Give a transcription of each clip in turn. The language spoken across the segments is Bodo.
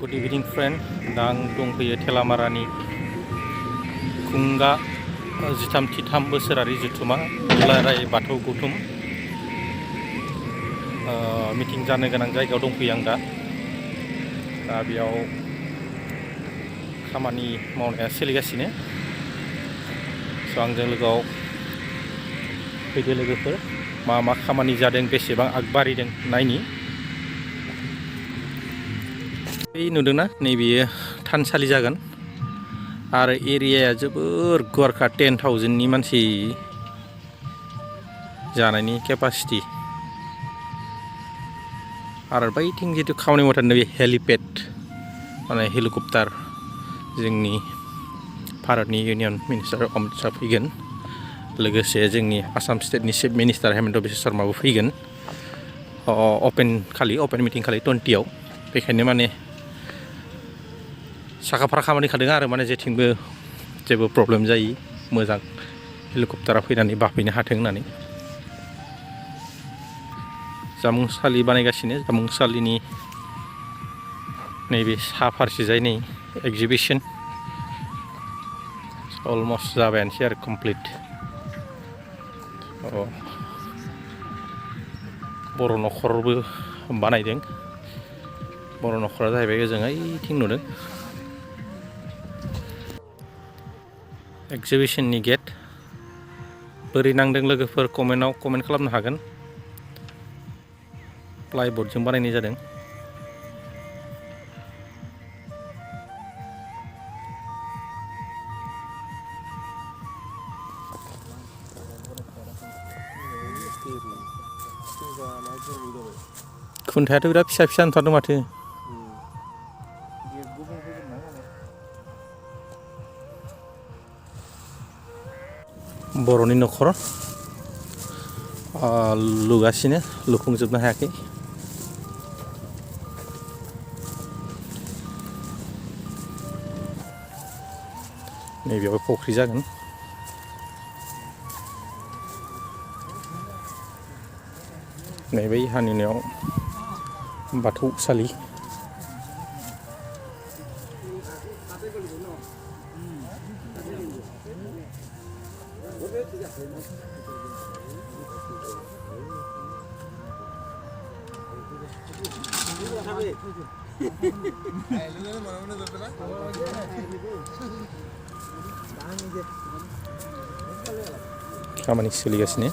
Good evening friend, दा आं दंफैयो थेलामारानि खुंगा 13 बोसोरारि जथुमा दुलाराय बाथौ गौथुम मिटिं जानो गोनां जायगायाव दंफैयो आं दा बेयाव खामानि मावनाया सोलिगासिनो स' आंजों लोगोआव फैदो लोगोफोर मा खामानि जादों बेसेबां आगबारिदों नायनि नुदोंना नैबेयो थानसालि जागोन आरो एरियाया जोबोर गुवारखा 10,000 नि मानसि जानायनि केपासिटि आरो बैथिं जितु खामानि मावथारनो बे हेलिपेड माने हेलिकप्टार जोंनि भारतनि इउनियन मिनिस्टार अमित शाह फैगोन लोगोसे जोंनि आसाम स्टेटनि चिफ मिनिस्टार हेमन्त बिश्व शर्माबो फैगोन अपेन मिटिं खालि 20आव बेखायनो माने साखाफारा खामानि खादों आरो माने जेथिंबो जेबो प्रब्लेम जायि मोजां हेलिकप्टारा फैनानै बाफैनो हाथों होननानै जामुंसालि बानायगासिनो जामुंसालिनि नैबे सा फारसेजाय नै एक्जिबिसन अलमस्ट जाबायानोसै आरो कमप्लिट बर' न'खरबो बानायदों बर' न'खरा जाहैबाय ओजों ओइथिं नुदों एक्जिबिसननि गेट बोरै नांदों लोगोफोर कमेन्ट खालामनो हागोन प्लाइबर्डजों बानायनाय जादों खुन्थायाथ' बिराद फिसा नुथारदों माथो बर'नि न'खर लुगासिनो लुफुंजोबनो हायाखै नैबेयाव फुख्रि जागोन नैबे हानिनायाव बाथौसालि खामानि सोलिगासिनो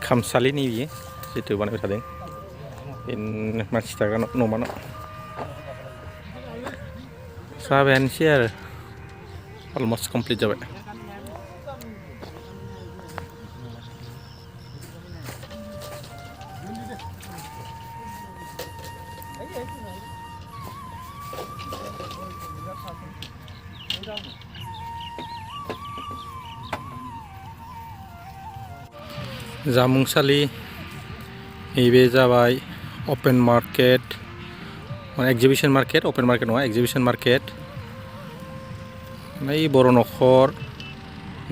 खामसालिनि बियो जितु बानायबाय थादों मानसि थाग्रा न'मा न' जाबायानोसै आरो अलमस्ट कमप्लिट जाबाय जामुंसालि नैबे जाबाय अपेन मार्केट एक्जिबिसन मार्केट अपेन मार्केट नङा एक्जिबिसन मार्केट नै बर' न'खर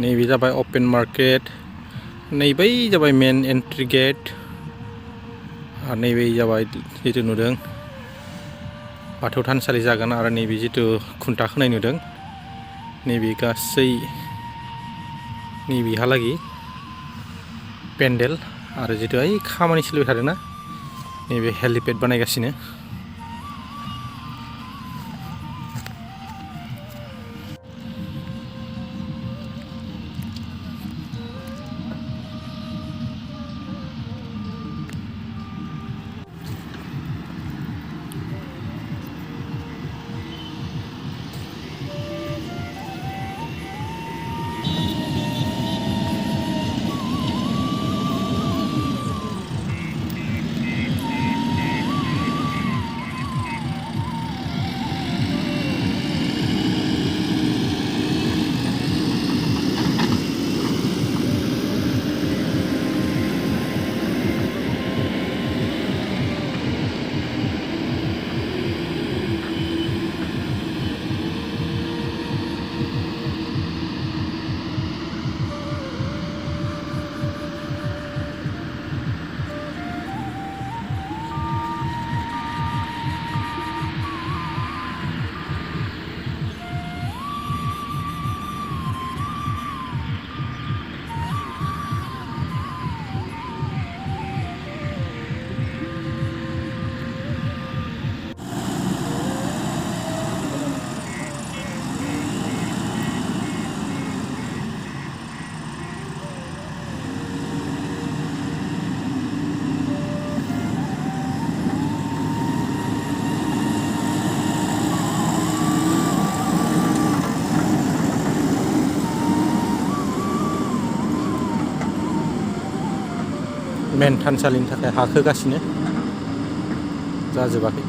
नैबे जाबाय अपेन मार्केट नैबै जाबाय मेन एन्ट्रि गेट आरो नैबे जाबाय जितु नुदों बाथौ थानसालि जागोन आरो नैबे जितु खुन्था खोनाय नुदों नैबे गासै नैबेहालागै पेन्डेल आरो जितु ओइ खामानि सोलिबाय थादोंना नैबे हेलिपेड बानायगासिनो मेन थानसालिनि थाखाय हा खोगासिनो जाजोबाखै।